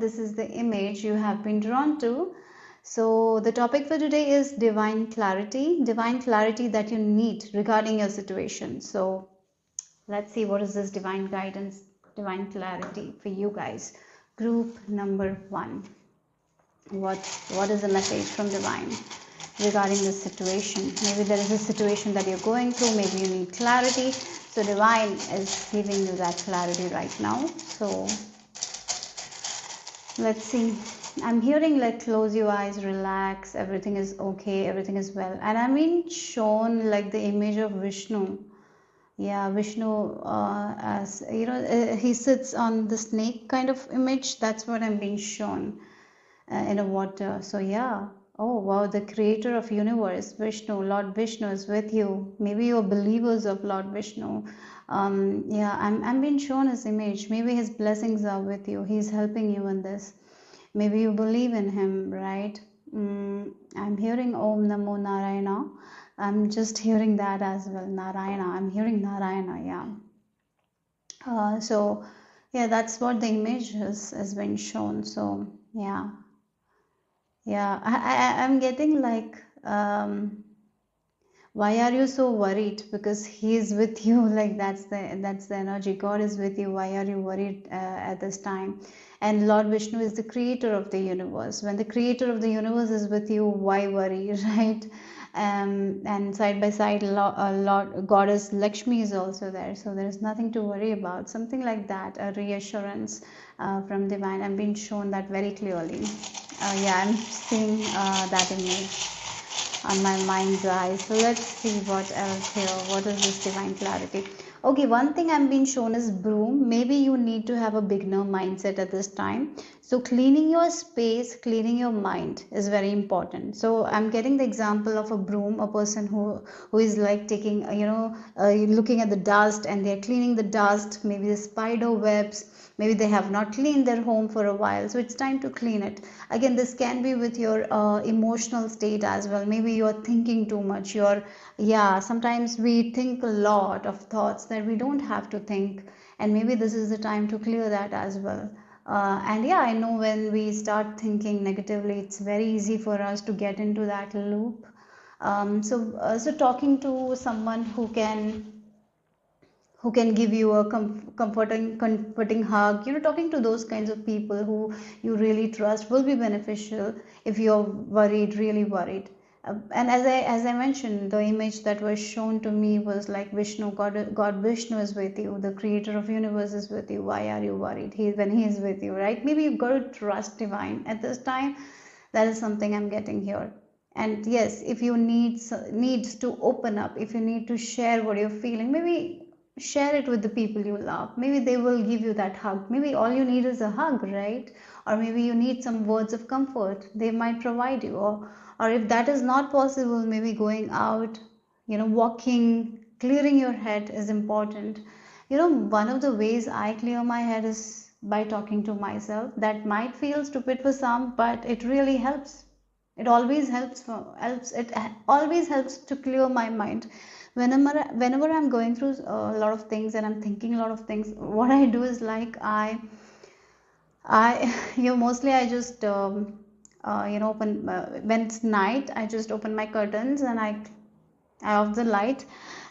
this is the image you have been drawn to. So the topic for today is divine clarity that you need regarding your situation. So let's see, what is this divine guidance, divine clarity for you guys? Group number 1. What is the message from divine regarding this situation? Maybe there is a situation that you're going through, maybe you need clarity. So divine is giving you that clarity right now. So let's see. I'm hearing like close your eyes, relax, everything is okay, everything is well. And I'm being shown like the image of Vishnu. Yeah, Vishnu, as you know, he sits on the snake kind of image. That's what I'm being shown in the water. So yeah. Oh wow, the creator of universe, Vishnu, Lord Vishnu is with you. Maybe you're believers of Lord Vishnu. Yeah, I'm being shown his image. Maybe his blessings are with you. He's helping you in this. Maybe you believe in him, right? I'm hearing Om Namo Narayana. I'm just hearing that as well. Narayana. I'm hearing Narayana, yeah. So yeah, that's what the image has been shown. So yeah. Yeah, I'm getting like, why are you so worried? Because he is with you. Like that's the energy. God is with you. Why are you worried at this time? And Lord Vishnu is the creator of the universe. When the creator of the universe is with you, why worry, right? And side by side, Lord Goddess Lakshmi is also there. So there is nothing to worry about. Something like that, a reassurance from divine. I'm being shown that very clearly. Yeah, I'm seeing that image on my mind's eye. So let's see what else here. What is this divine clarity? Okay, one thing I'm being shown is broom. Maybe you need to have a beginner mindset at this time. So cleaning your space, cleaning your mind is very important. So I'm getting the example of a broom, a person who is like taking, looking at the dust and they're cleaning the dust, maybe the spider webs. Maybe they have not cleaned their home for a while, so it's time to clean it. Again, this can be with your emotional state as well. Maybe you're thinking too much. Sometimes we think a lot of thoughts that we don't have to think, and maybe this is the time to clear that as well. And yeah, I know when we start thinking negatively, it's very easy for us to get into that loop. So talking to someone who can give you a comforting hug, talking to those kinds of people who you really trust will be beneficial if you're worried, really worried. And as I mentioned, the image that was shown to me was like Vishnu. God Vishnu is with you, the creator of universe is with you. Why are you worried when he is with you, right? Maybe you've got to trust divine at this time. That is something I'm getting here. And yes, if you needs to open up, if you need to share what you're feeling, maybe share it with the people you love. Maybe they will give you that hug. Maybe all you need is a hug, right? Or maybe you need some words of comfort they might provide you. Or if that is not possible, maybe going out, walking, clearing your head is important. One of the ways I clear my head is by talking to myself. That might feel stupid for some, but it really helps. It always helps to clear my mind. Whenever I'm going through a lot of things and I'm thinking a lot of things, what I do is like I mostly I just open when it's night, I just open my curtains and I off the light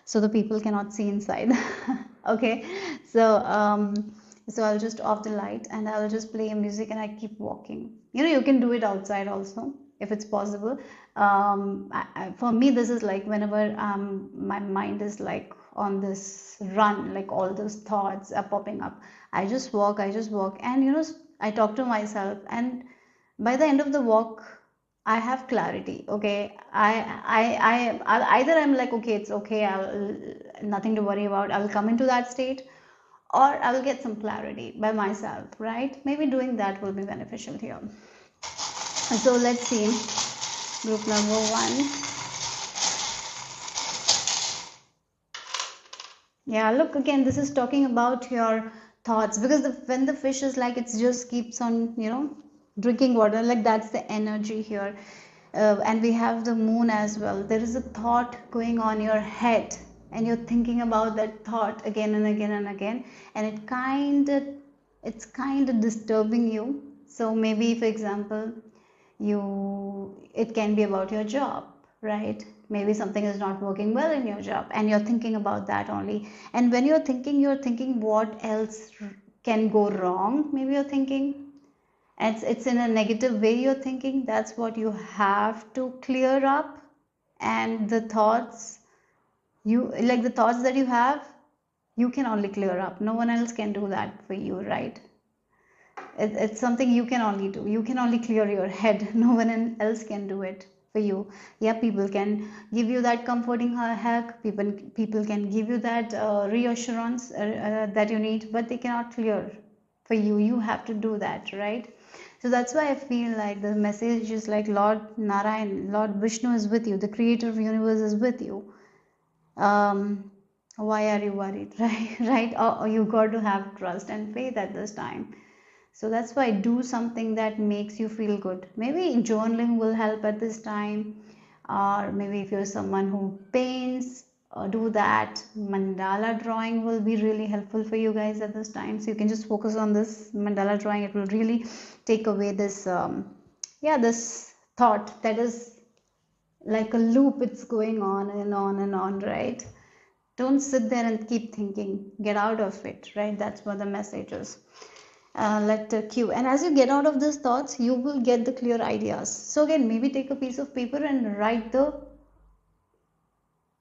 so the people cannot see inside. Okay, so I'll just off the light and I'll just play music and I keep walking. You can do it outside also if it's possible. For me, this is like whenever my mind is like on this run, like all those thoughts are popping up, I just walk, and I talk to myself, and by the end of the walk, I have clarity. Okay, either I'm like, okay, it's okay, I'll nothing to worry about. I'll come into that state, or I will get some clarity by myself, right? Maybe doing that will be beneficial here. So let's see, group number 1. Yeah, look, again, this is talking about your thoughts, because when the fish is like, it just keeps on, drinking water, like that's the energy here. And we have the moon as well. There is a thought going on in your head, and you're thinking about that thought again and again and again, and it's kind of disturbing you. So maybe, for example, it can be about your job, right? Maybe something is not working well in your job and you're thinking about that only. And when you're thinking what else can go wrong, maybe you're thinking, it's in a negative way you're thinking. That's what you have to clear up. And the thoughts the thoughts that you have, you can only clear up. No one else can do that for you, right? It's something you can only do. You can only clear your head. No one else can do it for you. Yeah, people can give you that comforting hug. People can give you that reassurance that you need, but they cannot clear for you. You have to do that, right? So that's why I feel like the message is like Lord Narayan, Lord Vishnu is with you. The creator of the universe is with you. Why are you worried? Right? Or you got to have trust and faith at this time. So that's why do something that makes you feel good. Maybe journaling will help at this time, or maybe if you're someone who paints, do that. Mandala drawing will be really helpful for you guys at this time. So you can just focus on this mandala drawing. It will really take away this, this thought that is like a loop. It's going on and on and on, right? Don't sit there and keep thinking. Get out of it, right? That's what the message is. Let the cue, and as you get out of these thoughts, you will get the clear ideas. So again, maybe take a piece of paper and write the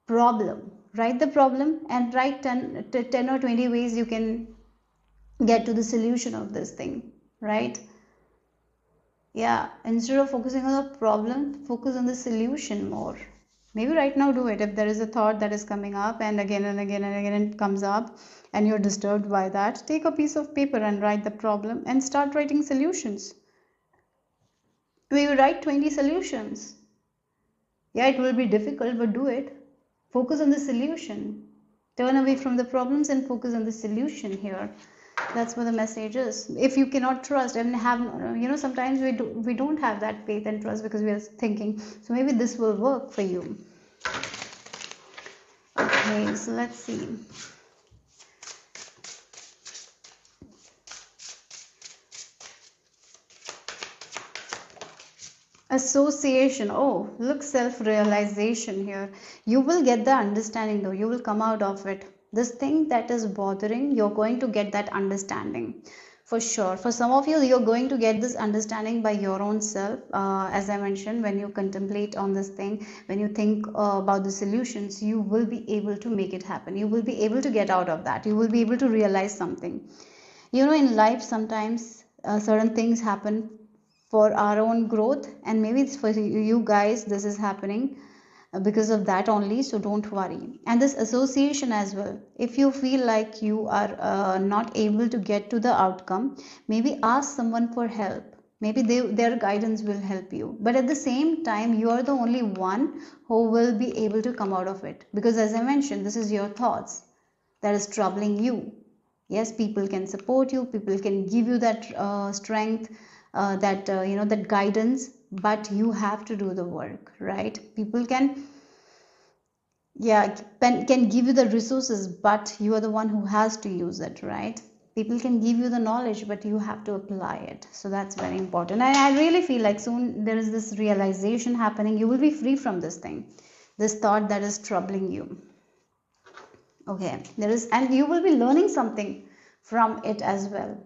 problem. Write the problem and write 10 or 20 ways you can get to the solution of this thing, right? Yeah, instead of focusing on the problem, focus on the solution more. Maybe right now do it. If there is a thought that is coming up and again and again and again it comes up and you're disturbed by that, take a piece of paper and write the problem and start writing solutions. We will write 20 solutions. Yeah, it will be difficult, but do it. Focus on the solution. Turn away from the problems and focus on the solution here. That's what the message is. If you cannot trust and sometimes we don't have that faith and trust because we are thinking. So maybe this will work for you. Okay, so let's see. Association. Oh, look, self-realization here. You will get the understanding though. You will come out of it. This thing that is bothering, you're going to get that understanding for sure. For some of you, you're going to get this understanding by your own self. As I mentioned, when you contemplate on this thing, when you think about the solutions, you will be able to make it happen. You will be able to get out of that. You will be able to realize something. In life, sometimes certain things happen for our own growth, and maybe it's for you guys this is happening because of that only. So don't worry. And this association as well, if you feel like you are not able to get to the outcome, maybe ask someone for help. Maybe their guidance will help you, but at the same time you are the only one who will be able to come out of it, because as I mentioned, this is your thoughts that is troubling you. Yes, people can support you, people can give you that strength, that guidance, but you have to do the work, right? People can can give you the resources, but you are the one who has to use it, right? People can give you the knowledge, but you have to apply it. So that's very important. And I really feel like soon there is this realization happening. You will be free from this thing, this thought that is troubling you. Okay, and you will be learning something from it as well.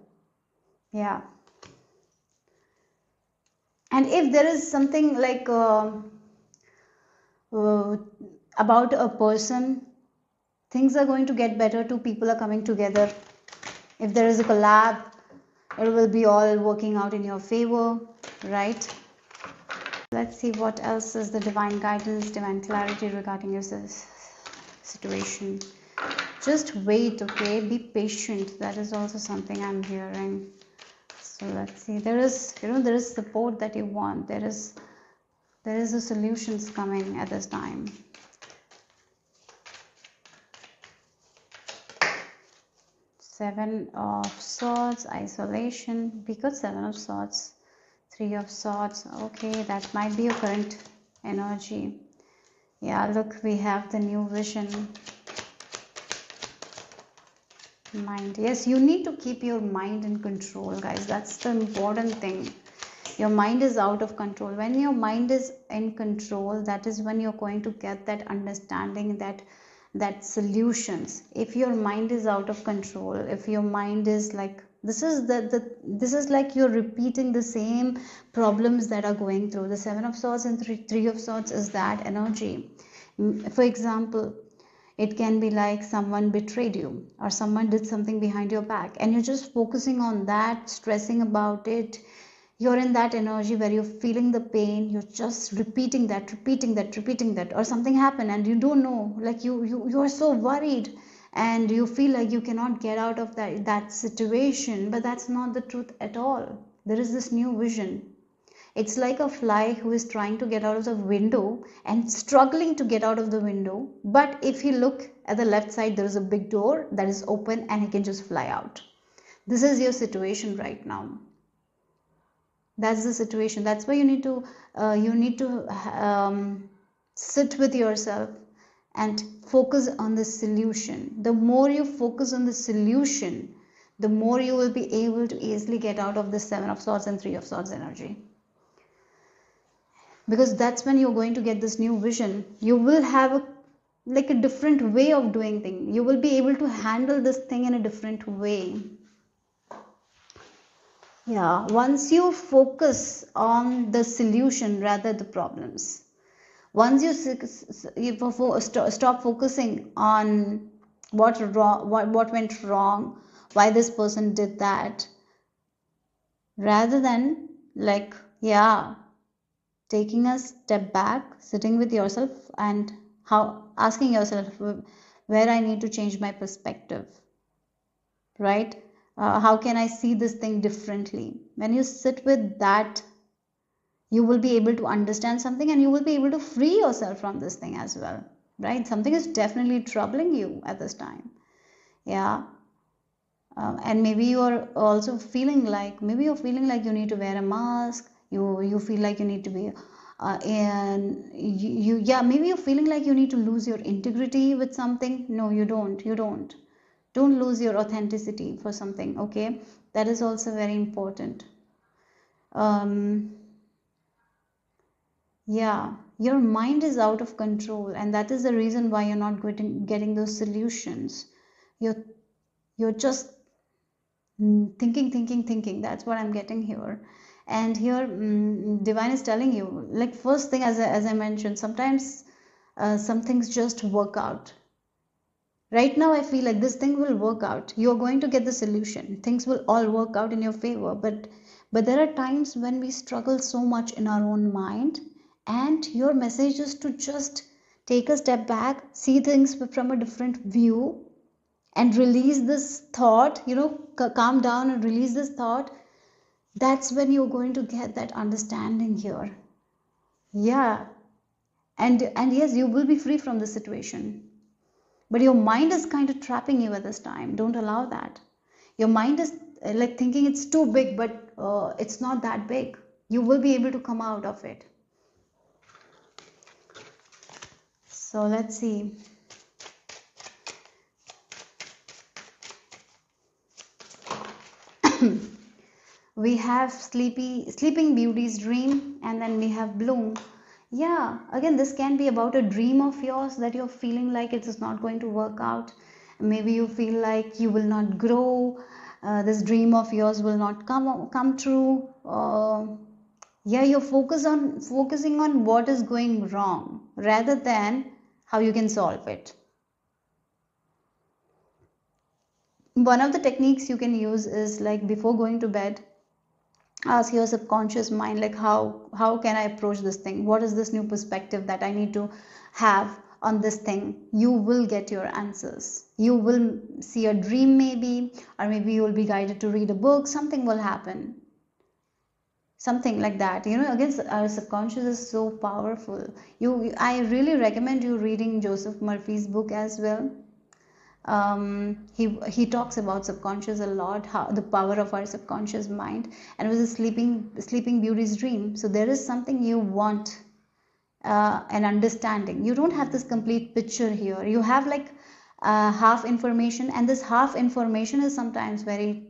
Yeah. And if there is something like about a person, things are going to get better. Two people are coming together. If there is a collab, it will be all working out in your favor, right? Let's see what else is the divine guidance, divine clarity regarding your situation. Just wait, okay? Be patient. That is also something I'm hearing. So let's see. There is support that you want. There is a solutions coming at this time. Seven of Swords, isolation. We got Seven of Swords, Three of Swords. Okay, that might be your current energy. Yeah, look, we have the new vision. Mind. Yes, you need to keep your mind in control, guys. That's the important thing. Your mind is out of control. When your mind is in control, that is when you're going to get that understanding, that solutions. If your mind is out of control, if your mind is like, this is like you're repeating the same problems that are going through. The Seven of Swords and three of Swords is that energy. For example, it can be like someone betrayed you or someone did something behind your back, and you're just focusing on that, stressing about it. You're in that energy where you're feeling the pain, you're just repeating that, repeating that, or something happened and you don't know, like you are so worried and you feel like you cannot get out of that situation, but that's not the truth at all. There is this new vision. It's like a fly who is trying to get out of the window and struggling to get out of the window. But if you look at the left side, there is a big door that is open and he can just fly out. This is your situation right now. That's the situation. That's why you need to sit with yourself and focus on the solution. The more you focus on the solution, the more you will be able to easily get out of the Seven of Swords and Three of Swords energy. Because that's when you're going to get this new vision. You will have a different way of doing things. You will be able to handle this thing in a different way. Yeah, once you focus on the solution rather the problems. Once you stop focusing on what went wrong, why this person did that, rather than taking a step back, sitting with yourself and asking yourself where I need to change my perspective, right? How can I see this thing differently? When you sit with that, you will be able to understand something and you will be able to free yourself from this thing as well, right? Something is definitely troubling you at this time. Yeah. And maybe you're also feeling like, you need to wear a mask. You feel like you need to be and maybe you're feeling like you need to lose your integrity with something. No, you don't lose your authenticity for something. Okay, that is also very important. Yeah, your mind is out of control, and that is the reason why you're not getting those solutions. You're just thinking. That's what I'm getting here. And here divine is telling you, like, first thing, as I mentioned, sometimes some things just work out. Right now I feel like this thing will work out. You're going to get the solution. Things will all work out in your favor. But there are times when we struggle so much in our own mind, and your message is to just take a step back, see things from a different view, and release this thought, calm down and release this thought. That's when you're going to get that understanding here. Yeah. And yes, you will be free from the situation. But your mind is kind of trapping you at this time. Don't allow that. Your mind is like thinking it's too big, but it's not that big. You will be able to come out of it. So let's see. We have Sleeping Beauty's dream, and then we have Bloom. Yeah, again, this can be about a dream of yours that you're feeling like it is not going to work out. Maybe you feel like you will not grow. This dream of yours will not come true. You're focusing on what is going wrong rather than how you can solve it. One of the techniques you can use is, like, before going to bed, ask your subconscious mind, like, how can I approach this thing? What is this new perspective that I need to have on this thing? You will get your answers. You will see a dream, maybe, or maybe you will be guided to read a book. Something will happen, something like that. Again, our subconscious is so powerful. I really recommend you reading Joseph Murphy's book as well. He talks about subconscious a lot, how the power of our subconscious mind, and it was a sleeping beauty's dream. So there is something you want, an understanding. You don't have this complete picture here. You have, like, half information, and this half information is sometimes very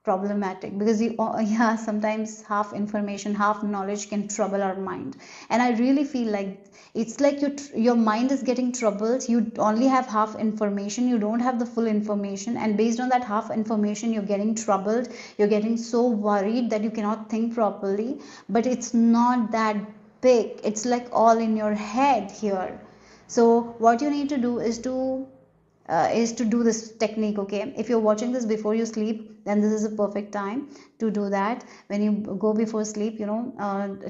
problematic, because you yeah, sometimes half information, half knowledge can trouble our mind. And I really feel like it's like your mind is getting troubled. You only have half information, you don't have the full information, and based on that half information you're getting troubled, you're getting so worried that you cannot think properly. But it's not that big, it's like all in your head here. So what you need to do is to do this technique. Okay, if you're watching this before you sleep, then this is a perfect time to do that. When you go before sleep,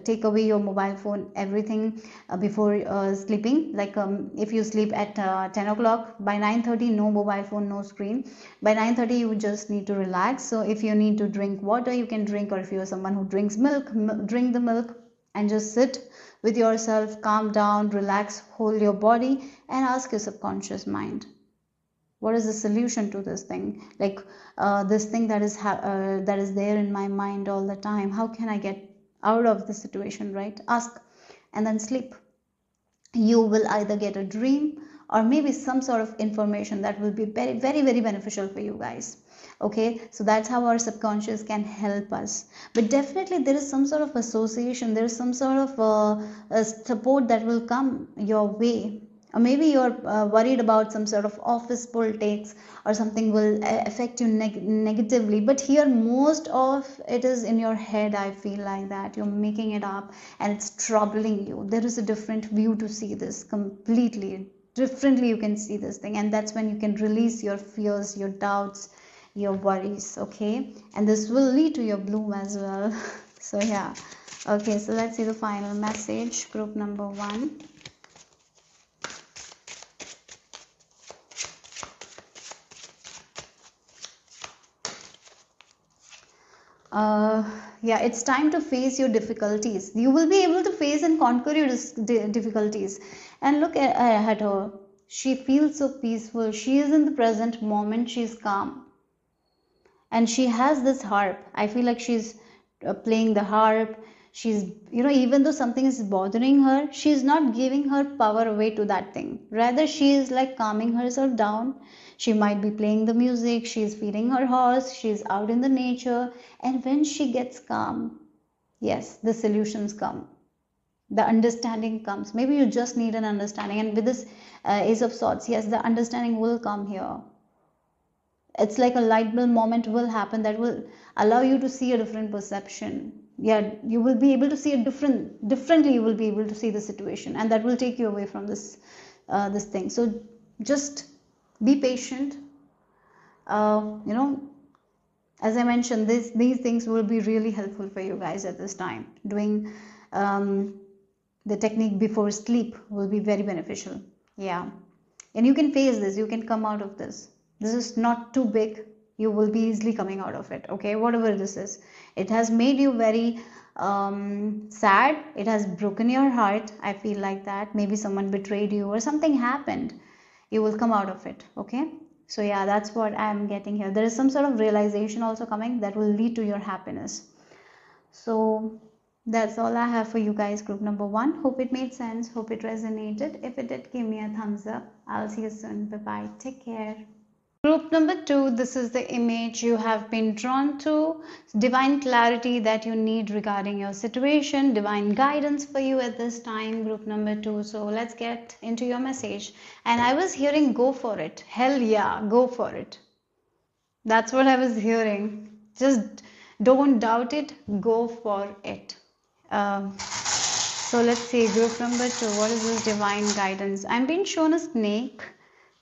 take away your mobile phone, everything, before sleeping. Like if you sleep at 10 o'clock, by 9:30 no mobile phone, no screen. By 9:30 you just need to relax. So if you need to drink water, you can drink, or if you're someone who drinks milk, drink the milk, and just sit with yourself, calm down, relax, hold your body, and ask your subconscious mind, what is the solution to this thing? Like this thing that is there in my mind all the time, how can I get out of the situation, right? Ask, and then sleep. You will either get a dream or maybe some sort of information that will be very very very beneficial for you guys. Okay, so that's how our subconscious can help us. But definitely there is some sort of association, there is some sort of support that will come your way. Or maybe you're worried about some sort of office politics, or something will affect you negatively. But here most of it is in your head. I feel like that you're making it up and it's troubling you. There is a different view to see this, completely differently you can see this thing, and that's when you can release your fears, your doubts, your worries. Okay, and this will lead to your bloom as well. So yeah, okay, so let's see the final message. Group number 1. Yeah, it's time to face your difficulties. You will be able to face and conquer your difficulties. And look at her. She feels so peaceful. She is in the present moment. She's calm. And she has this harp. I feel like she's playing the harp. She's, even though something is bothering her, she's not giving her power away to that thing. Rather, she is like calming herself down. She might be playing the music, she's feeding her horse, she's out in the nature. And when she gets calm, yes, the solutions come, the understanding comes. Maybe you just need an understanding, and with this Ace of Swords, yes, the understanding will come here. It's like a light bulb moment will happen that will allow you to see a different perception. Yeah, you will be able to see it differently. You will be able to see the situation, and that will take you away from this thing. So just be patient. You know, as I mentioned, these things will be really helpful for you guys at this time. Doing the technique before sleep will be very beneficial. Yeah, and you can face this. You can come out of this. This is not too big. You will be easily coming out of it. Okay, whatever this is, it has made you very sad. It has broken your heart. I feel like that. Maybe someone betrayed you or something happened. You will come out of it. Okay, so yeah, that's what I am getting here. There is some sort of realization also coming that will lead to your happiness. So that's all I have for you guys, group number 1. Hope it made sense. Hope it resonated. If it did, give me a thumbs up. I'll see you soon. Bye bye. Take care. Group number 2, this is the image you have been drawn to. Divine clarity that you need regarding your situation, divine guidance for you at this time, group number 2. So let's get into your message. And I was hearing go for it. Hell yeah, go for it. That's what I was hearing. Just don't doubt it, go for it. So let's see, group number 2, what is this divine guidance? I'm being shown a snake.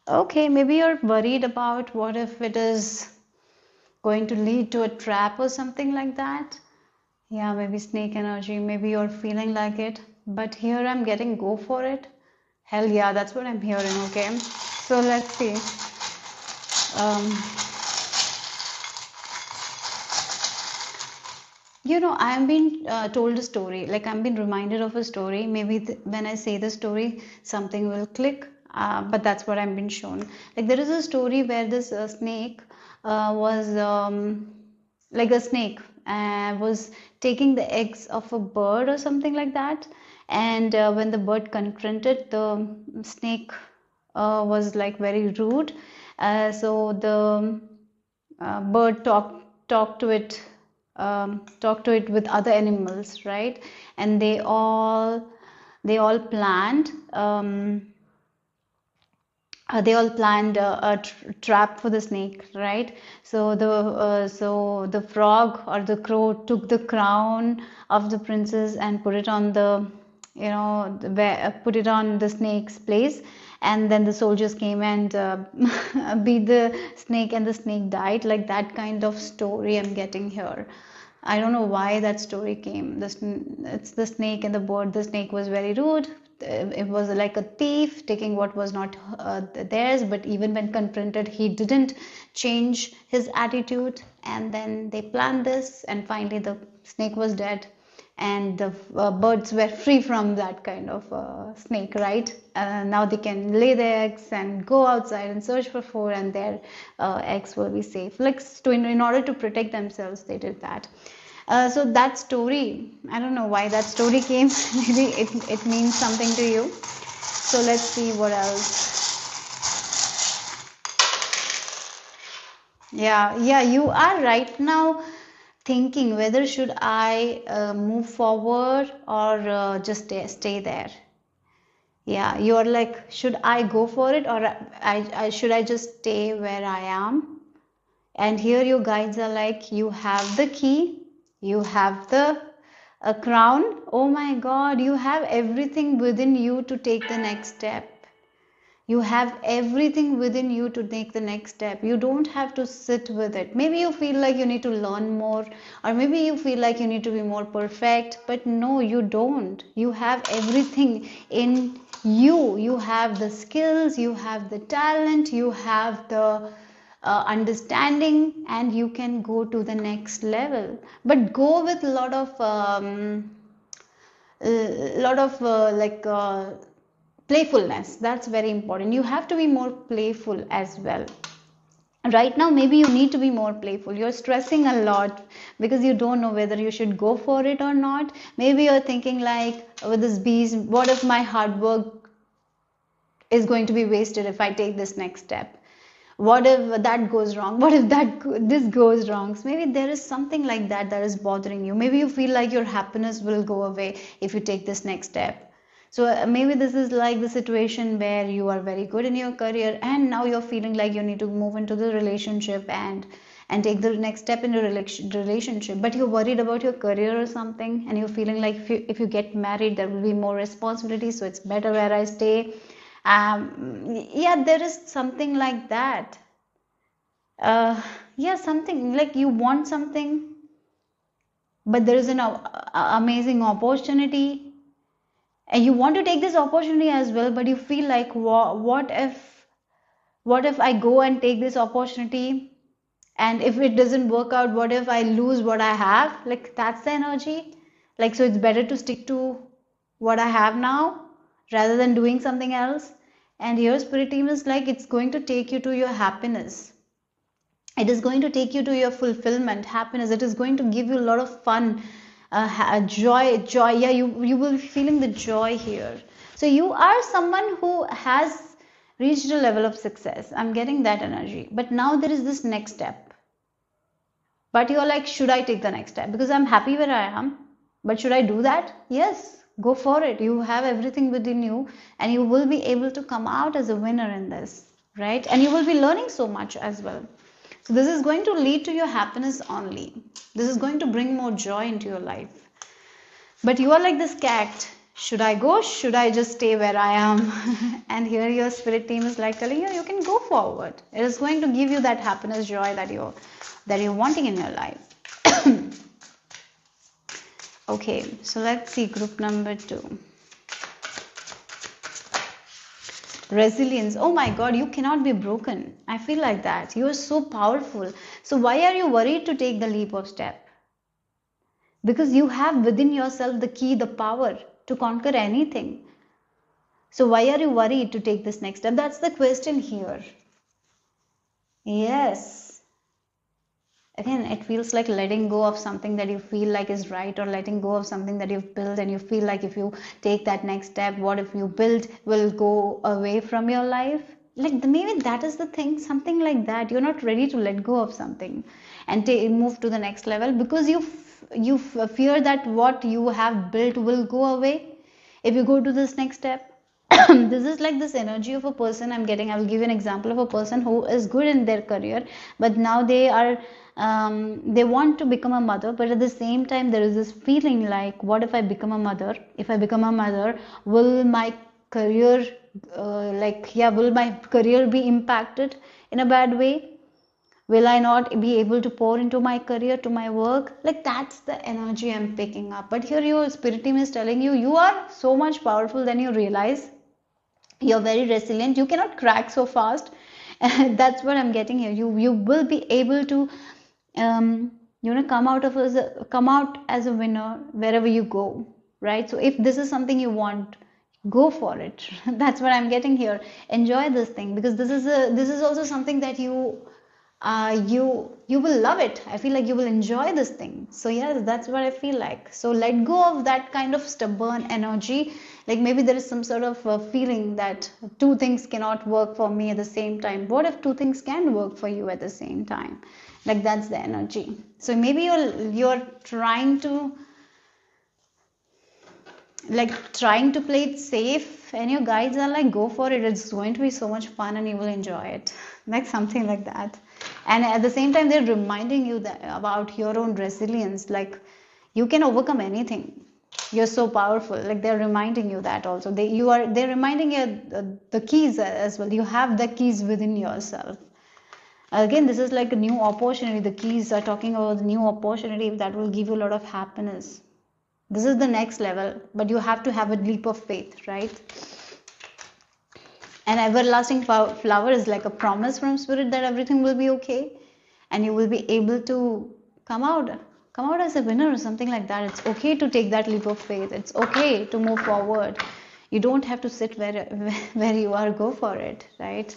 Okay, maybe you're worried about what if it is going to lead to a trap or something like that. Yeah, maybe snake energy, maybe you're feeling like it. But here I'm getting go for it. Hell yeah, that's what I'm hearing. Okay, so let's see. I'm being told a story, like I'm being reminded of a story. Maybe when I say the story, something will click. But that's what I'm being shown. Like there is a story where this snake was like a snake was taking the eggs of a bird or something like that. And when the bird confronted the snake was like very rude. So the bird talked to it with other animals, right? And they all planned. They all planned a trap for the snake, right? So the frog or the crow took the crown of the princess and put it on put it on the snake's place, and then the soldiers came and beat the snake, and the snake died. Like that kind of story I'm getting here. I don't know why that story came. It's the snake and the bird. The snake was very rude. It was like a thief taking what was not theirs, but even when confronted, he didn't change his attitude. And then they planned this, and finally, the snake was dead, and the birds were free from that kind of snake, right? Now they can lay their eggs and go outside and search for food, and their eggs will be safe. Like, in order to protect themselves, they did that. So that story, I don't know why that story came. Maybe it means something to you. So let's see what else. Yeah, you are right now thinking whether should I move forward or just stay there. Yeah, you're like, should I go for it, or should I just stay where I am? And here your guides are like, you have the key, you have the a crown. Oh my God, you have everything within you to take the next step. You have everything within you to take the next step. You don't have to sit with it. Maybe you feel like you need to learn more, or maybe you feel like you need to be more perfect, but no, you don't. You have everything in you. You have the skills, you have the talent, you have the understanding, and you can go to the next level. But go with a lot of playfulness. That's very important. You have to be more playful as well. Right now, maybe you need to be more playful. You're stressing a lot because you don't know whether you should go for it or not. Maybe you're thinking like, with this bees, what if my hard work is going to be wasted if I take this next step? What if that goes wrong? What if this goes wrong? So maybe there is something like that is bothering you. Maybe you feel like your happiness will go away if you take this next step. So maybe this is like the situation where you are very good in your career, and now you're feeling like you need to move into the relationship and take the next step in the relationship, but you're worried about your career or something, and you're feeling like if you get married, there will be more responsibility, so it's better where I stay. Yeah, there is something like that. Yeah, something like you want something, but there is an amazing opportunity, and you want to take this opportunity as well, but you feel like, what if I go and take this opportunity, and if it doesn't work out, what if I lose what I have? Like, that's the energy. Like, so it's better to stick to what I have now rather than doing something else. And here spirit team is like, it's going to take you to your happiness. It is going to take you to your fulfillment, happiness. It is going to give you a lot of fun, joy. Yeah, you will be feeling the joy here. So you are someone who has reached a level of success. I'm getting that energy, but now there is this next step. But you're like, should I take the next step? Because I'm happy where I am. But should I do that? Yes, go for it. You have everything within you, and you will be able to come out as a winner in this, right? And you will be learning so much as well. So this is going to lead to your happiness only. This is going to bring more joy into your life. But you are like this cat. Should I go? Should I just stay where I am? And here your spirit team is like telling you, you can go forward. It is going to give you that happiness, joy that you're wanting in your life. Okay, so let's see group number 2. Resilience. Oh my God, you cannot be broken. I feel like that. You are so powerful. So why are you worried to take the leap of step? Because you have within yourself the key, the power to conquer anything. So why are you worried to take this next step? That's the question here. Yes. again, it feels like letting go of something that you feel like is right, or letting go of something that you've built and you feel like if you take that next step, what if you build will go away from your life. Like maybe that is the thing, something like that. You're not ready to let go of something and move to the next level because fear that what you have built will go away if you go to this next step. This is like this energy of a person I'm getting. I will give you an example of a person who is good in their career, but now they are they want to become a mother, but at the same time there is this feeling like, what if I become a mother? If I become a mother, will my career will my career be impacted in a bad way? Will I not be able to pour into my career, to my work? Like that's the energy I'm picking up. But here your spirit team is telling you, you are so much powerful than you realize. You're very resilient, you cannot crack so fast. That's what I'm getting here. You will be able to um, come out as a winner wherever you go, right? So if this is something you want, go for it. That's what I'm getting here. Enjoy this thing, because this is also something that you will love it. I feel like you will enjoy this thing. So yes, that's what I feel like. So let go of that kind of stubborn energy. Like maybe there is some sort of feeling that two things cannot work for me at the same time. What if two things can work for you at the same time? Like that's the energy. So maybe you're trying to trying to play it safe, and your guides are like, go for it, it's going to be so much fun and you will enjoy it. Like something like that. And at the same time they're reminding you that about your own resilience, like you can overcome anything, you're so powerful. Like they're reminding you that also. They're reminding you the keys as well. You have the keys within yourself. Again, this is like a new opportunity. The keys are talking about the new opportunity that will give you a lot of happiness. This is the next level, but you have to have a leap of faith, right? An everlasting flower is like a promise from spirit that everything will be okay, and you will be able to come out as a winner or something like that. It's okay to take that leap of faith. It's okay to move forward. You don't have to sit where you are. Go for it, right?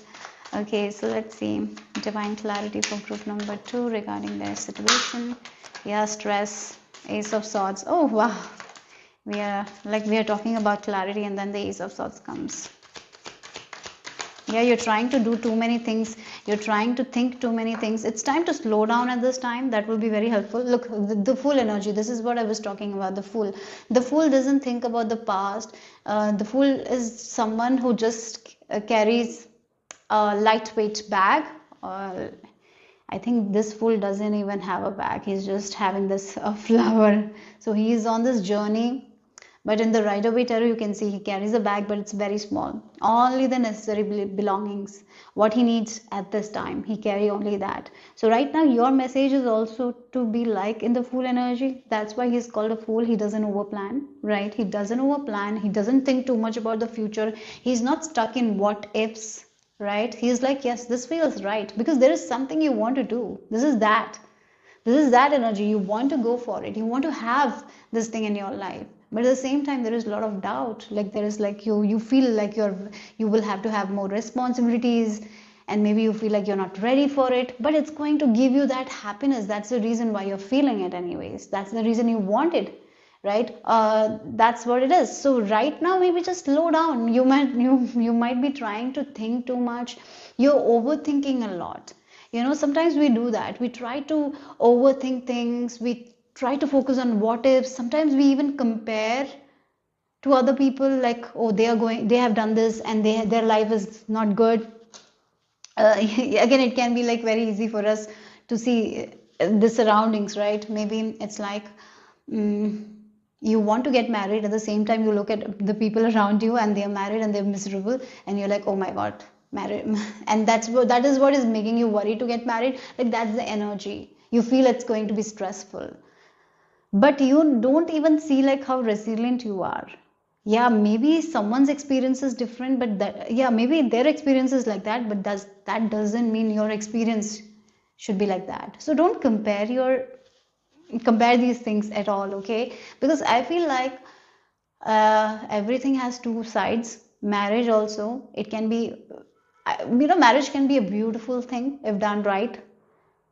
Okay, so let's see divine clarity for group number 2 regarding their situation. Yeah, stress, Ace of Swords. Oh wow, we are talking about clarity, and then the Ace of Swords comes. Yeah, you're trying to do too many things, you're trying to think too many things. It's time to slow down at this time. That will be very helpful. Look, the Fool energy, this is what I was talking about. The Fool doesn't think about the past. The Fool is someone who just carries a lightweight bag. I think this Fool doesn't even have a bag, he's just having this flower. So he is on this journey. But in the Rider-Waite tarot, you can see he carries a bag, but it's very small. Only the necessary belongings, what he needs at this time, he carry only that. So right now, your message is also to be like in the Fool energy. That's why he's called a Fool. He doesn't overplan, right? He doesn't overplan. He doesn't think too much about the future. He's not stuck in what ifs, right? He's like, yes, this feels right, because there is something you want to do. This is that energy. You want to go for it, you want to have this thing in your life, but at the same time there is a lot of doubt. Like there is like you feel like you will have to have more responsibilities, and maybe you feel like you're not ready for it, but it's going to give you that happiness. That's the reason why you're feeling it anyways. That's the reason you want it, right? That's what it is. So right now, maybe just slow down. You might be trying to think too much. You're overthinking a lot. Sometimes we do that. We try to overthink things. We try to focus on what ifs. Sometimes we even compare to other people, like, oh, they have done this and their life is not good. Again, it can be like very easy for us to see the surroundings, right? Maybe it's like you want to get married, at the same time you look at the people around you and they're married and they're miserable, and you're like, oh my god, married. And that is what is making you worry to get married. Like that's the energy. You feel it's going to be stressful, but you don't even see like how resilient you are. Yeah, maybe someone's experience is different, but maybe their experience is like that, but that doesn't mean your experience should be like that. So don't compare these things at all, okay? Because I feel like everything has two sides. Marriage also, it can be marriage can be a beautiful thing if done right,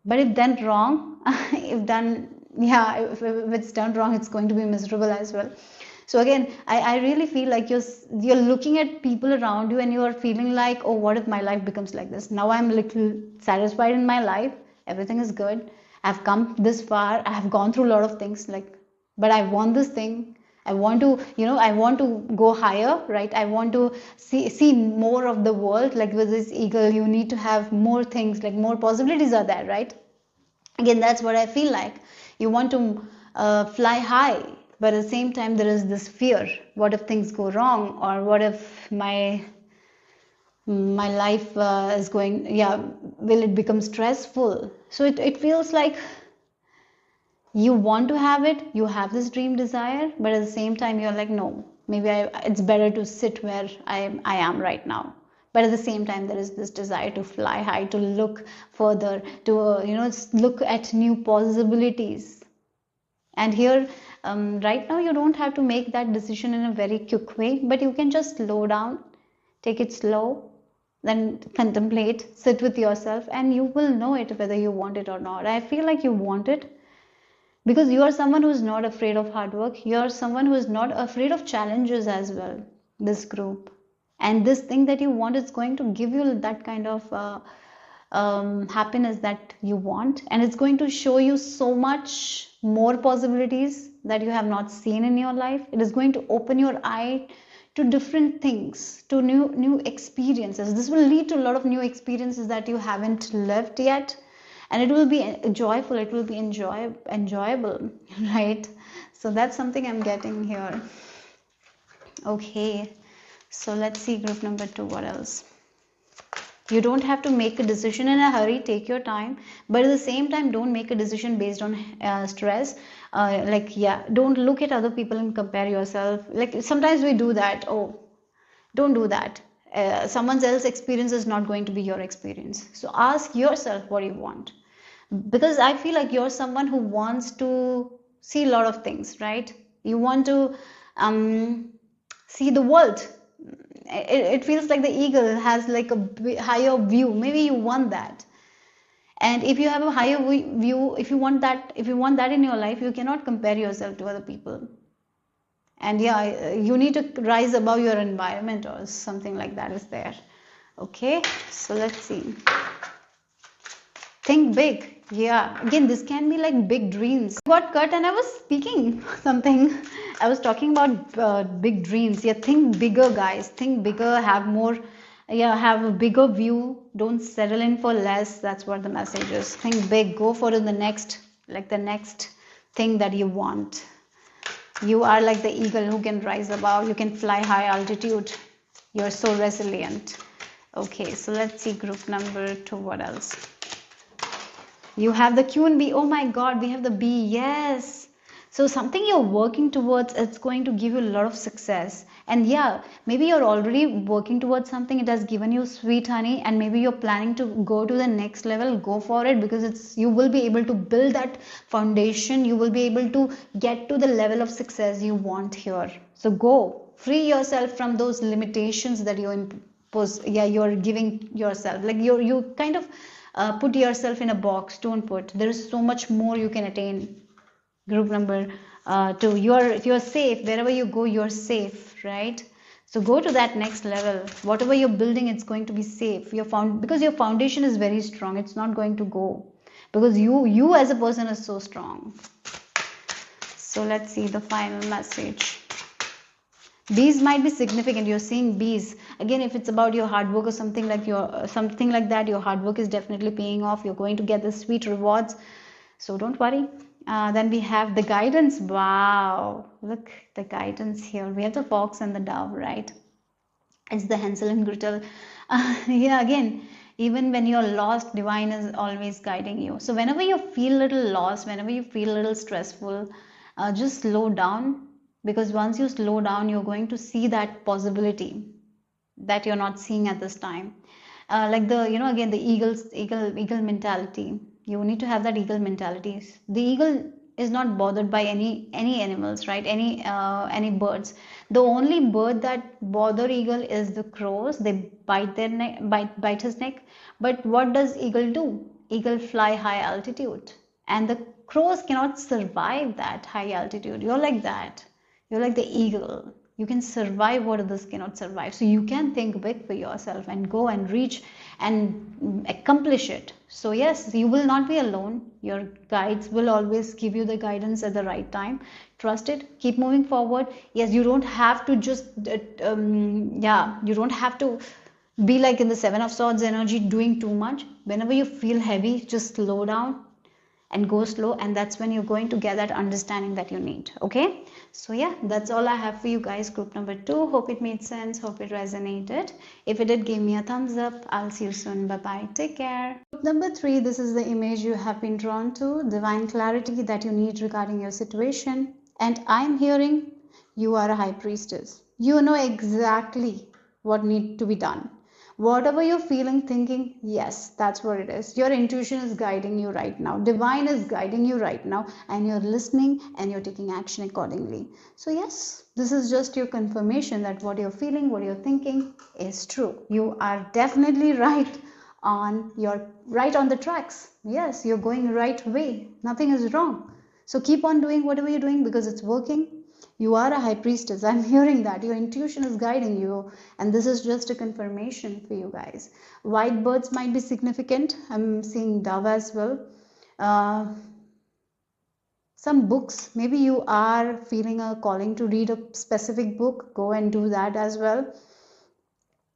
But if done wrong, if it's done wrong, it's going to be miserable as well. So again, I really feel like you're looking at people around you and you are feeling like, oh, what if my life becomes like this? Now I'm a little satisfied in my life. Everything is good. I've come this far. I have gone through a lot of things, like, but I want this thing. I want to, I want to go higher, right? I want to see more of the world. Like with this eagle, you need to have more things, like more possibilities are there, right? Again, that's what I feel like. You want to fly high, but at the same time there is this fear. What if things go wrong, or what if my life is going, will it become stressful? So it feels like you want to have it, you have this dream desire, but at the same time you're like, no, maybe it's better to sit where I am right now. But at the same time there is this desire to fly high, to look further, to look at new possibilities. And here, right now you don't have to make that decision in a very quick way, but you can just slow down, take it slow, then contemplate, sit with yourself, and you will know it whether you want it or not. I feel like you want it, because you are someone who is not afraid of hard work. You are someone who is not afraid of challenges as well, this group. And this thing that you want is going to give you that kind of happiness that you want, and it's going to show you so much more possibilities that you have not seen in your life. It is going to open your eye to different things, to new experiences. This will lead to a lot of new experiences that you haven't lived yet, and it will be joyful, it will be enjoyable, right? So that's something I'm getting here. Okay, so let's see group number 2. What else? You don't have to make a decision in a hurry. Take your time, but at the same time don't make a decision based on stress. Don't look at other people and compare yourself. Like sometimes we do that. Oh, don't do that. Someone else's experience is not going to be your experience. So ask yourself what you want, because I feel like you're someone who wants to see a lot of things, right? You want to see the world. It feels like the eagle has like a higher view. Maybe you want that, and if you have a higher view, if you want that in your life, you cannot compare yourself to other people. And you need to rise above your environment, or something like that is there. Okay, so let's see. Think big. Yeah, again, this can be like big dreams. Got cut and I was speaking something. I was talking about big dreams. Yeah, think bigger, guys. Think bigger, have more, have a bigger view. Don't settle in for less. That's what the message is. Think big. Go for the next thing that you want. You are like the eagle who can rise above. You can fly high altitude. You're so resilient. Okay, so let's see group number 2. What else? You have the Q and B. Oh my God, we have the B. Yes. So something you're working towards, it's going to give you a lot of success. And maybe you're already working towards something. It has given you sweet honey, and maybe you're planning to go to the next level. Go for it, because you will be able to build that foundation. You will be able to get to the level of success you want here. So go. Free yourself from those limitations that you impose. You're giving yourself. Like you kind of put yourself in a box. Don't put. There is so much more you can attain. Group number 2. You're safe wherever you go. You're safe, right? So go to that next level. Whatever you're building, it's going to be safe. Because your foundation is very strong. It's not going to go, because you as a person is so strong. So let's see the final message. Bees might be significant. You're seeing bees again. If it's about your hard work or something like that, your hard work is definitely paying off. You're going to get the sweet rewards, so don't worry. Then we have the guidance. Wow, look, the guidance here. We have the fox and the dove, right? It's the Hansel and Gretel. Again, even when you're lost, divine is always guiding you. So whenever you feel a little lost, whenever you feel a little stressful, just slow down. Because once you slow down, you're going to see that possibility that you're not seeing at this time. Like again, the eagle mentality. You need to have that eagle mentality. The eagle is not bothered by any animals, right? Any birds. The only bird that bother eagle is the crows. They bite his neck. But what does eagle do? eagle fly high altitude, and the crows cannot survive that high altitude. You're like that. You're like the eagle. You can survive what others cannot survive. So you can think big for yourself and go and reach and accomplish it. So yes, you will not be alone. Your guides will always give you the guidance at the right time. Trust it. Keep moving forward. Yes, you don't have to just you don't have to be like in the Seven of Swords energy doing too much. Whenever you feel heavy, just slow down and go slow, and that's when you're going to get that understanding that you need. Okay, so yeah, that's all I have for you guys. Group number 2, hope it made sense, hope it resonated. If it did, give me a thumbs up. I'll see you soon. Bye bye, take care. Group number 3, this is the image you have been drawn to, divine clarity that you need regarding your situation. And I'm hearing you are a high priestess. You know exactly what needs to be done. Whatever you're feeling, thinking, yes, that's what it is. Your intuition is guiding you right now. Divine is guiding you right now, and you're listening and you're taking action accordingly. So yes, this is just your confirmation that what you're feeling, what you're thinking is true. You are definitely right on the tracks. Yes, you're going right way. Nothing is wrong. So keep on doing whatever you're doing because it's working. You are a high priestess. I'm hearing that. Your intuition is guiding you. And this is just a confirmation for you guys. White birds might be significant. I'm seeing dove as well. Some books. Maybe you are feeling a calling to read a specific book. Go and do that as well.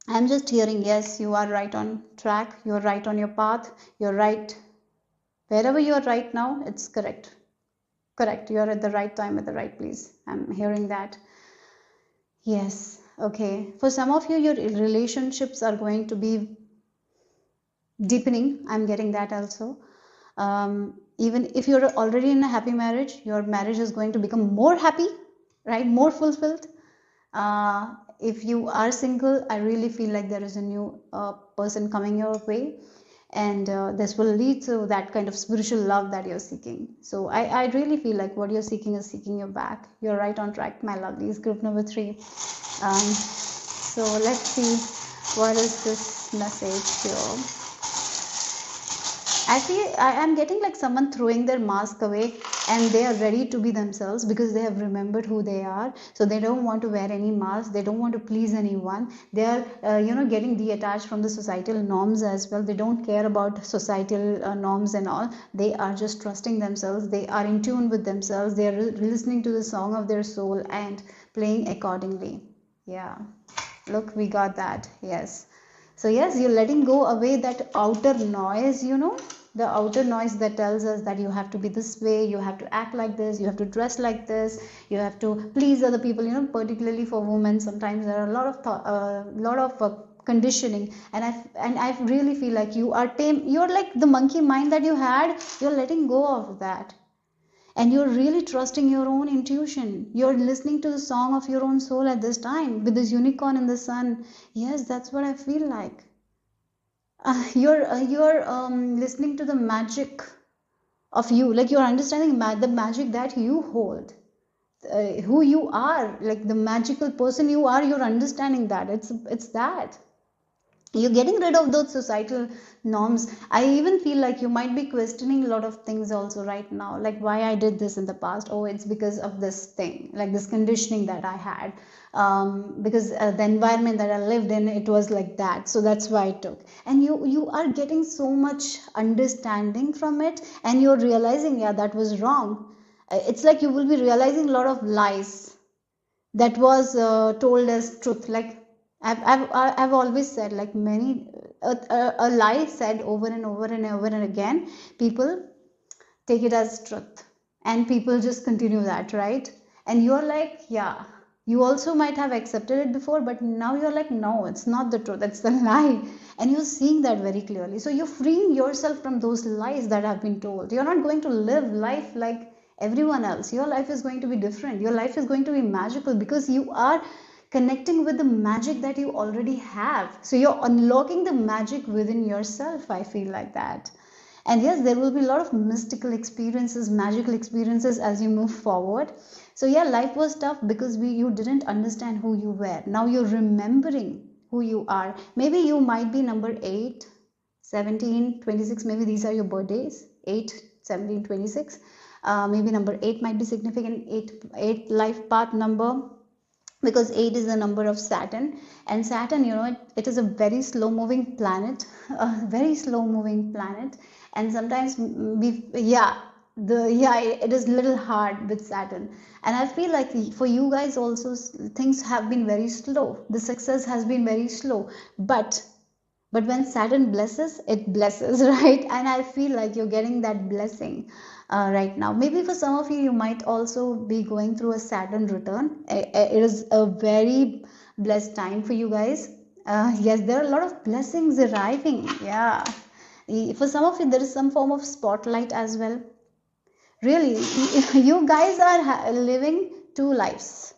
I'm just hearing, yes, you are right on track. You're right on your path. You're right. Wherever you are right now, it's correct. Correct, you're at the right time at the right place. I'm hearing that. Yes, okay. For some of you, your relationships are going to be deepening. I'm getting that also. Even if you're already in a happy marriage, your marriage is going to become more happy, right? More fulfilled. If you are single, I really feel like there is a new person coming your way. And this will lead to that kind of spiritual love that you're seeking. So I really feel like what you're seeking is seeking you back. You're right on track, my lovelies. Group number 3. So let's see, what is this message here? I am getting like someone throwing their mask away and they are ready to be themselves because they have remembered who they are. So they don't want to wear any mask. They don't want to please anyone. They are, getting detached from the societal norms as well. They don't care about societal norms and all. They are just trusting themselves. They are in tune with themselves. They are listening to the song of their soul and playing accordingly. Yeah. Look, we got that. Yes. So yes, you're letting go away that outer noise, the outer noise that tells us that you have to be this way, you have to act like this, you have to dress like this, you have to please other people, particularly for women. Sometimes there are a lot of conditioning, and I really feel like you are tame. You're like the monkey mind that you had, you're letting go of that. And you're really trusting your own intuition. You're listening to the song of your own soul at this time with this unicorn in the sun. Yes, that's what I feel like. You're listening to the magic of you. Like you're understanding the magic that you hold. Who you are, like the magical person you are, you're understanding that. It's that. You're getting rid of those societal norms. I even feel like you might be questioning a lot of things also right now, like why I did this in the past. Oh, it's because of this thing, like this conditioning that I had, because the environment that I lived in, it was like that, so that's why I took. And you are getting so much understanding from it, and you're realizing, yeah, that was wrong. It's like you will be realizing a lot of lies that was told as truth. Like I've always said, like many a lie said over and over and over and again, people take it as truth and people just continue that, right? And you're like, yeah, you also might have accepted it before, but now you're like, no, it's not the truth, it's the lie. And you're seeing that very clearly. So you're freeing yourself from those lies that have been told. You're not going to live life like everyone else. Your life is going to be different. Your life is going to be magical because you are connecting with the magic that you already have. So you're unlocking the magic within yourself. I feel like that. And yes, there will be a lot of mystical experiences, magical experiences as you move forward. So yeah, life was tough because you didn't understand who you were. Now you're remembering who you are. Maybe you might be number 8, 17, 26, maybe these are your birthdays. 8, 17, 26. Maybe number 8 might be significant. 8 life path number, because 8 is the number of Saturn. And Saturn, it is a very slow moving planet, a very slow moving planet. And sometimes it is little hard with Saturn. And I feel like for you guys also, things have been very slow, the success has been very slow, but when Saturn blesses, it blesses, right? And I feel like you're getting that blessing right now. Maybe for some of you, you might also be going through a Saturn return. It is a very blessed time for you guys. Yes, there are a lot of blessings arriving. Yeah. For some of you, there is some form of spotlight as well. Really, you guys are living two lives.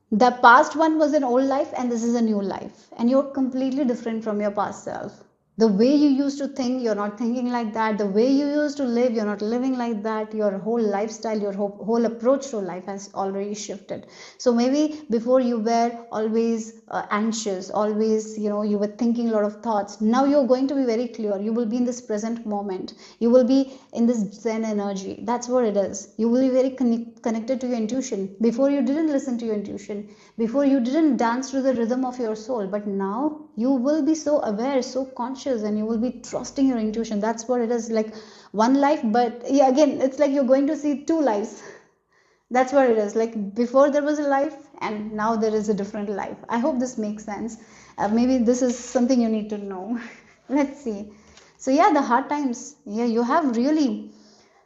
The past one was an old life and this is a new life, and you're completely different from your past self. The way you used to think, you're not thinking like that. The way you used to live, you're not living like that. Your whole lifestyle, your whole approach to life has already shifted. So maybe before you were always anxious, always, you were thinking a lot of thoughts. Now you're going to be very clear. You will be in this present moment. You will be in this Zen energy. That's what it is. You will be very connected to your intuition. Before you didn't listen to your intuition. Before you didn't dance to the rhythm of your soul. But now you will be so aware, so conscious, and you will be trusting your intuition. That's what it is, like one life. But yeah, again, it's like you're going to see two lives. That's what it is, like before there was a life and now there is a different life. I hope this makes sense. Maybe this is something you need to know. Let's see. So yeah, the hard times, yeah, you have really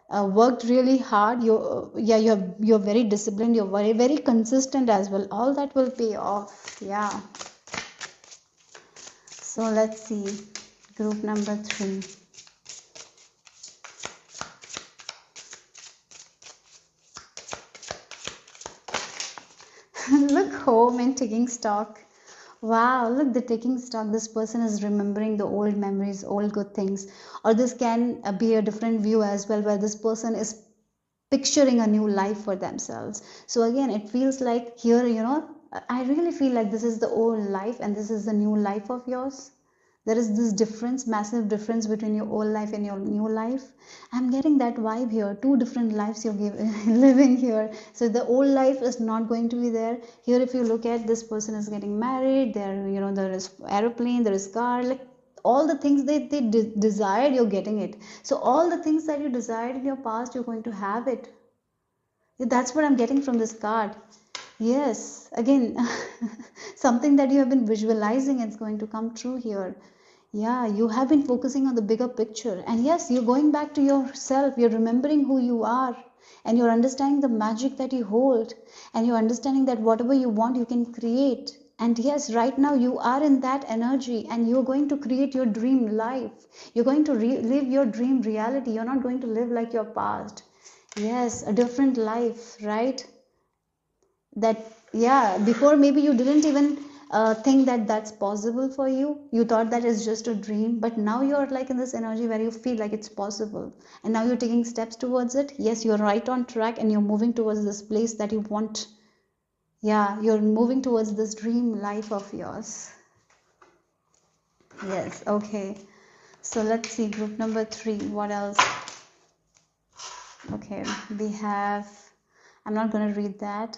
worked really hard. You're very disciplined, you're very, very consistent as well. All that will pay off. Yeah. So let's see, group number 3. Look, home and taking stock. Wow, look, the taking stock. This person is remembering the old memories, old good things. Or this can be a different view as well, where this person is picturing a new life for themselves. So again, it feels like here, I really feel like this is the old life and this is the new life of yours. There is this difference, massive difference between your old life and your new life. I'm getting that vibe here. Two different lives you're living here. So the old life is not going to be there. Here, if you look at, this person is getting married. There is aeroplane, there is car, like all the things they desired, you're getting it. So all the things that you desired in your past, you're going to have it. That's what I'm getting from this card. Yes, again, something that you have been visualizing is going to come true here. Yeah, you have been focusing on the bigger picture. And yes, you're going back to yourself. You're remembering who you are. And you're understanding the magic that you hold. And you're understanding that whatever you want, you can create. And yes, right now you are in that energy and you're going to create your dream life. You're going to live your dream reality. You're not going to live like your past. Yes, a different life, right? That, yeah, before maybe you didn't even think that that's possible for you. You thought that is just a dream, but now you're like in this energy where you feel like it's possible, and now you're taking steps towards it. Yes, you're right on track and you're moving towards this place that you want. Yeah, you're moving towards this dream life of yours. Yes, okay. So let's see, group number 3. What else? Okay, we have, I'm not going to read that.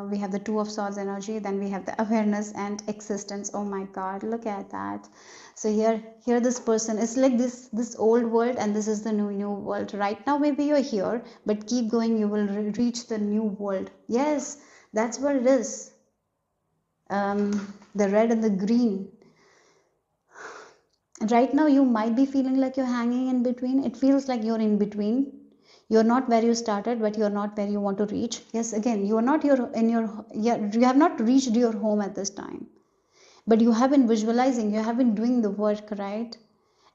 We have the 2 of Swords energy, then we have the awareness and existence. Oh my god, look at that. So here this person is like this old world and this is the new world. Right now maybe you're here, but keep going, you will reach the new world. Yes, that's what it is. The red and the green. Right now you might be feeling like you're hanging in between. It feels like you're in between. You're not where you started, but you're not where you want to reach. Yes, again, you are not you have not reached your home at this time, but you have been visualizing, you have been doing the work, right?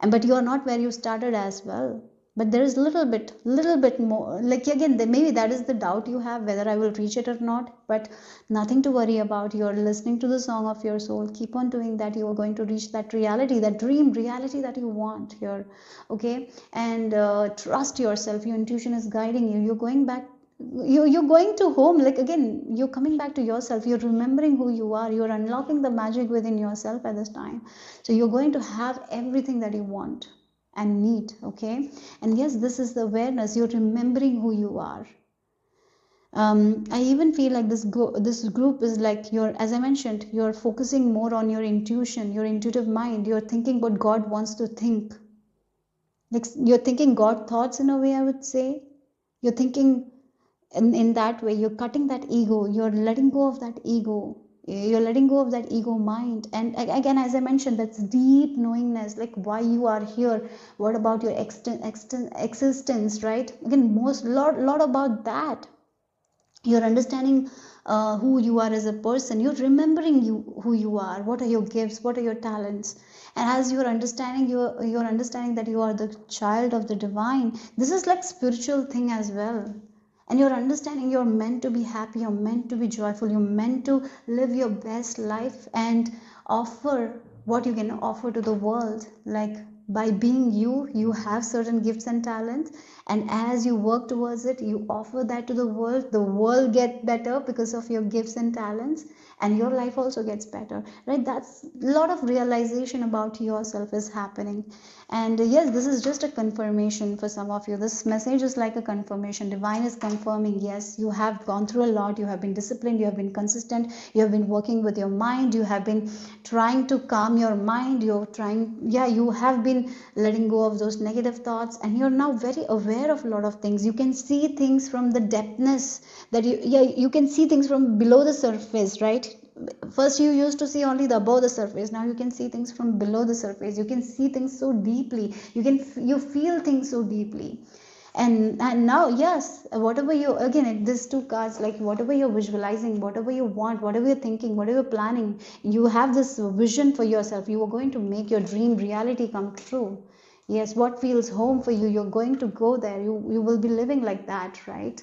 And but you are not where you started as well. But there is little bit more, like again, maybe that is the doubt you have, whether I will reach it or not. But nothing to worry about. You're listening to the song of your soul. Keep on doing that. You are going to reach that reality, that dream reality that you want here. Okay, and trust yourself. Your intuition is guiding you. You're going back you're going to home, like again you're coming back to yourself, you're remembering who you are, you're unlocking the magic within yourself at this time. So you're going to have everything that you want and need. Okay, and yes, this is the awareness, you're remembering who you are. I even feel like this group is like, you're, as I mentioned, you're focusing more on your intuition, your intuitive mind, you're thinking what God wants to think, like you're thinking God thoughts in a way, I would say. You're thinking in that way, you're cutting that ego, you're letting go of that ego, you're letting go of that ego mind. And again, as I mentioned, that's deep knowingness, like why you are here, what about your existence, right? Again, lot about that. You're understanding who you are as a person, you're remembering who you are, what are your gifts, what are your talents. And as you're understanding that you are the child of the divine, this is like spiritual thing as well. And you're understanding you're meant to be happy, you're meant to be joyful, you're meant to live your best life and offer what you can offer to the world. Like by being you, you have certain gifts and talents, and as you work towards it, you offer that to the world gets better because of your gifts and talents, and your life also gets better, right? That's a lot of realization about yourself is happening. And yes, this is just a confirmation for some of you. This message is like a confirmation. Divine is confirming, yes, you have gone through a lot, you have been disciplined, you have been consistent, you have been working with your mind, you have been trying to calm your mind, you have been letting go of those negative thoughts, and you're now very aware of a lot of things. You can see things from the depthness that you can see things from below the surface, right? First you used to see only the above the surface, now you can see things from below the surface, you can see things so deeply, you feel things so deeply. And now, yes, whatever you, again, these two cards, like whatever you're visualizing, whatever you want, whatever you're thinking, whatever you're planning, you have this vision for yourself, you are going to make your dream reality come true. Yes, what feels home for you, you're going to go there, you will be living like that, right?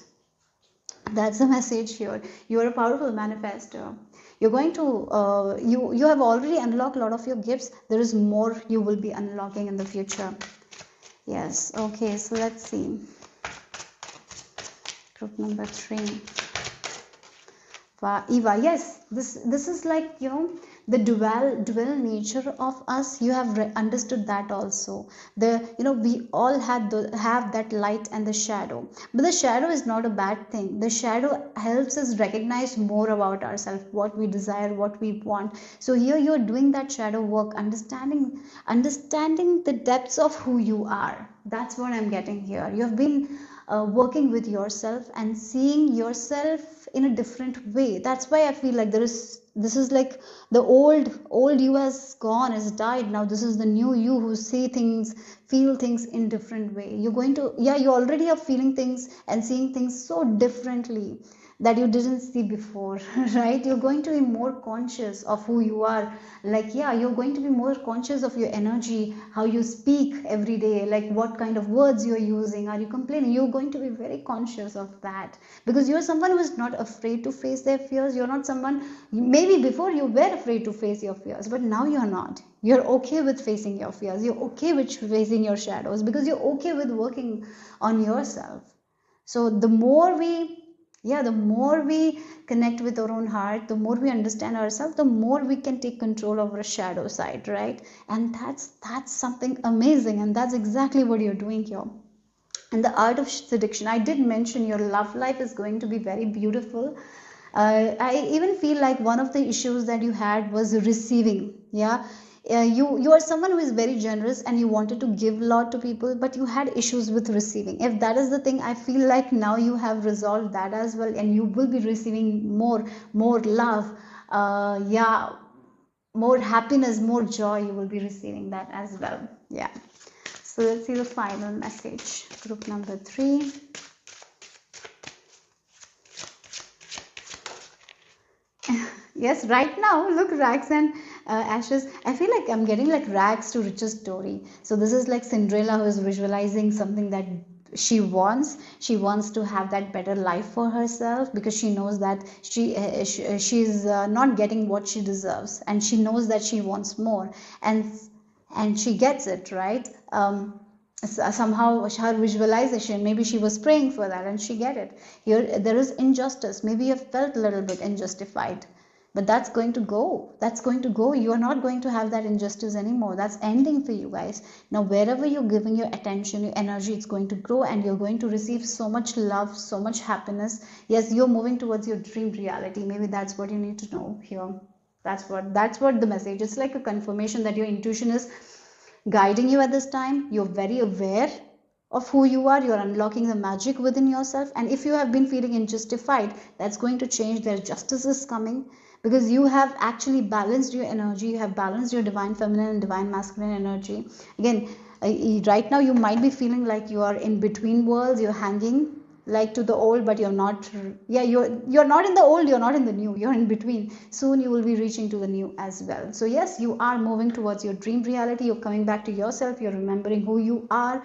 That's the message here. You are a powerful manifestor. You're going to you have already unlocked a lot of your gifts. There is more you will be unlocking in the future. Yes. Okay, so let's see. Group number 3. Eva, yes, this is like, the dual nature of us. You have understood that also. We all have that light and the shadow, but the shadow is not a bad thing. The shadow helps us recognize more about ourselves, what we desire, what we want. So here you are doing that shadow work, understanding the depths of who you are. That's what I'm getting here. You have been working with yourself and seeing yourself in a different way. That's why I feel like this is like the old you has gone, has died. Now this is the new you who see things, feel things in different way. You're going to, you already are feeling things and seeing things so differently that you didn't see before. Right? You're going to be more conscious of who you are. Like, you're going to be more conscious of your energy, how you speak every day, like what kind of words you're using, are you complaining. You're going to be very conscious of that, because you're someone who is not afraid to face their fears. You're not someone, maybe before you were afraid to face your fears, but now you're not. You're okay with facing your fears, you're okay with facing your shadows, because you're okay with working on yourself. So the more we connect with our own heart, the more we understand ourselves, the more we can take control of our shadow side, right? And that's something amazing, and that's exactly what you're doing here. And the art of seduction, I did mention your love life is going to be very beautiful. I even feel like one of the issues that you had was receiving. You are someone who is very generous and you wanted to give a lot to people, but you had issues with receiving. If that is the thing, I feel like now you have resolved that as well, and you will be receiving more love, more happiness, more joy. You will be receiving that as well. Yeah. So let's see the final message. Group number 3. Yes, right now, look, rags and ashes. I feel like I'm getting like rags to riches story. So this is like Cinderella who is visualizing something that she wants. She wants to have that better life for herself, because she knows that she's not getting what she deserves, and she knows that she wants more, and she gets it, right? somehow her visualization, maybe she was praying for that and she get it. Here there is injustice, maybe you have felt a little bit unjustified, but that's going to go, that's going to go. You are not going to have that injustice anymore. That's ending for you guys. Now wherever you're giving your attention, your energy, it's going to grow, and you're going to receive so much love, so much happiness. Yes, you're moving towards your dream reality. Maybe that's what you need to know here. That's what the message, it's like a confirmation that your intuition is guiding you at this time. You're very aware of who you are. You're unlocking the magic within yourself. And if you have been feeling unjustified, that's going to change. Their justice is coming, because you have actually balanced your energy. You have balanced your divine feminine and divine masculine energy. Again, right now you might be feeling like you are in between worlds. You're hanging like to the old, but you're not. Yeah, you're not in the old, you're not in the new, you're in between. Soon you will be reaching to the new as well. So yes, you are moving towards your dream reality. You're coming back to yourself. You're remembering who you are.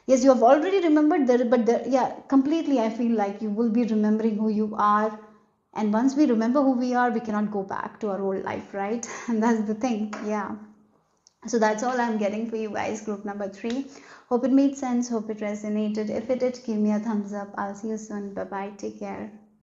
Yes, you have already remembered that, but yeah, completely, I feel like you will be remembering who you are. And once we remember who we are, we cannot go back to our old life, right? And that's the thing. Yeah, so that's all I'm getting for you guys, group number 3. Hope it made sense, hope it resonated. If it did, give me a thumbs up. I'll see you soon. Bye bye, take care.